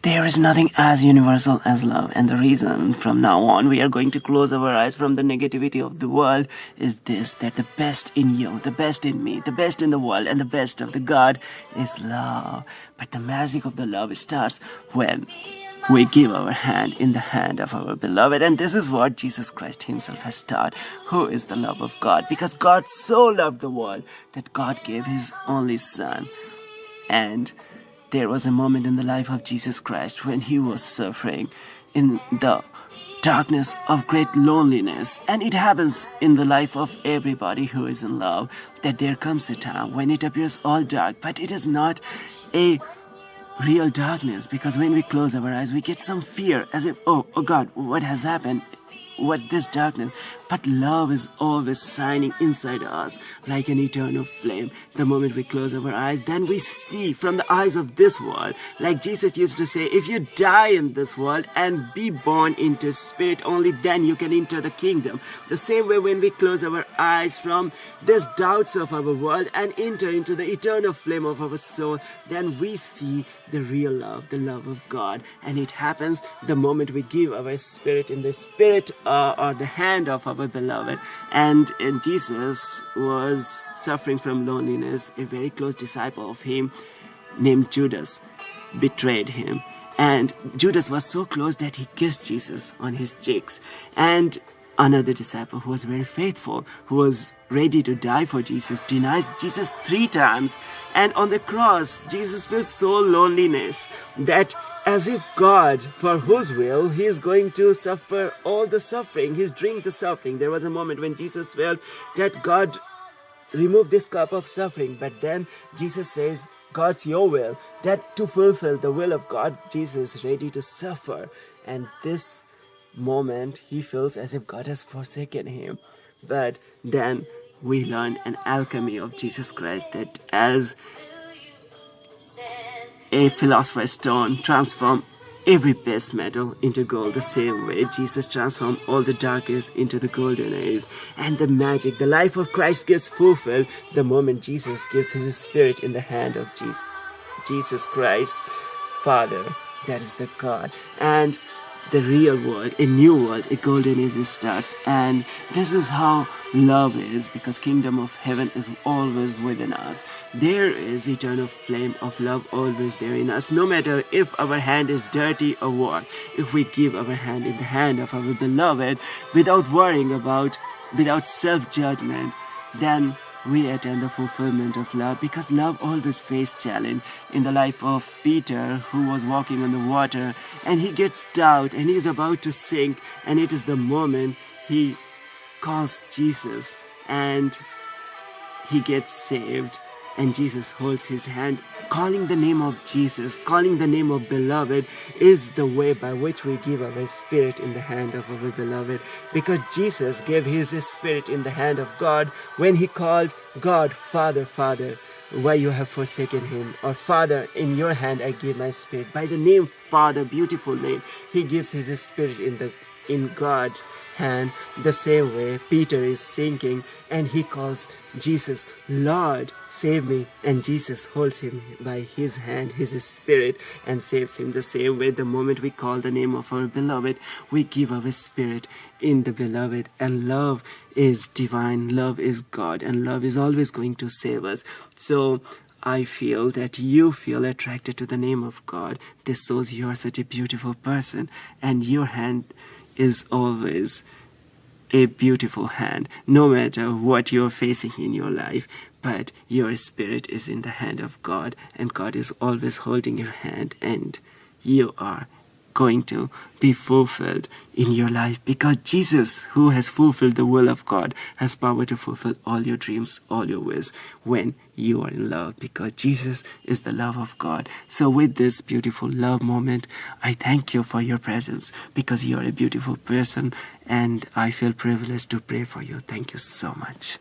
There is nothing as universal as love, and the reason from now on we are going to close our eyes from the negativity of the world is this, that the best in you, the best in me, the best in the world, and the best of the God is love. But the magic of the love starts when we give our hand in the hand of our beloved, and this is what Jesus Christ himself has taught, who is the love of God, because God so loved the world that God gave his only son. And there was a moment in the life of Jesus Christ when he was suffering in the darkness of great loneliness. And it happens in the life of everybody who is in love, that there comes a time when it appears all dark, but it is not a real darkness, because when we close our eyes we get some fear, as if, oh God, what has happened? What this darkness? But love is always shining inside us like an eternal flame. The moment we close our eyes, then we see from the eyes of this world. Like Jesus used to say, if you die in this world and be born into spirit, only then you can enter the kingdom. The same way, when we close our eyes from these doubts of our world and enter into the eternal flame of our soul, then we see the real love, the love of God. And it happens the moment we give our spirit in the spirit or the hand of our beloved. And Jesus was suffering from loneliness. A very close disciple of him named Judas betrayed him. And Judas was so close that he kissed Jesus on his cheeks. And another disciple who was very faithful, who was ready to die for Jesus, denies Jesus 3 times. And on the cross, Jesus feels so loneliness that as if God, for whose will he is going to suffer all the suffering, he's drink the suffering. There was a moment when Jesus felt that God remove this cup of suffering, but then Jesus says, God's your will, that to fulfill the will of God, Jesus is ready to suffer. And this moment he feels as if God has forsaken him. But then we learn an alchemy of Jesus Christ, that as a philosopher's stone transforms every base metal into gold, the same way Jesus transformed all the darkness into the golden age. And the magic, the life of Christ gets fulfilled the moment Jesus gives his spirit in the hand of Jesus Christ, Father, that is the God. And the real world, a new world, a golden age starts. And this is how love is, because kingdom of heaven is always within us. There is eternal flame of love always there in us, no matter if our hand is dirty or what. If we give our hand in the hand of our beloved without worrying about, without self-judgment, then we attain the fulfillment of love, because love always faced challenge. In the life of Peter, who was walking on the water, and he gets doubt and he is about to sink, and it is the moment he calls Jesus and he gets saved. And Jesus holds his hand. Calling the name of Jesus, calling the name of beloved, is the way by which we give our spirit in the hand of our beloved. Because Jesus gave his spirit in the hand of God when he called God, Father, Father, why you have forsaken him? Or Father, in your hand I give my spirit. By the name Father, beautiful name, he gives his spirit in God's hand. The same way Peter is sinking and he calls Jesus, Lord, save me, and Jesus holds him by his hand, his spirit, and saves him. The same way, the moment we call the name of our beloved, we give our spirit in the beloved. And love is divine, love is God, and love is always going to save us. So I feel that you feel attracted to the name of God. This shows you are such a beautiful person, and your hand is always a beautiful hand, no matter what you're facing in your life. But your spirit is in the hand of God, and God is always holding your hand, and you are going to be fulfilled in your life, because Jesus, who has fulfilled the will of God, has power to fulfill all your dreams, all your wishes, when you are in love, because Jesus is the love of God. So with this beautiful love moment, I thank you for your presence, because you are a beautiful person, and I feel privileged to pray for you. Thank you so much.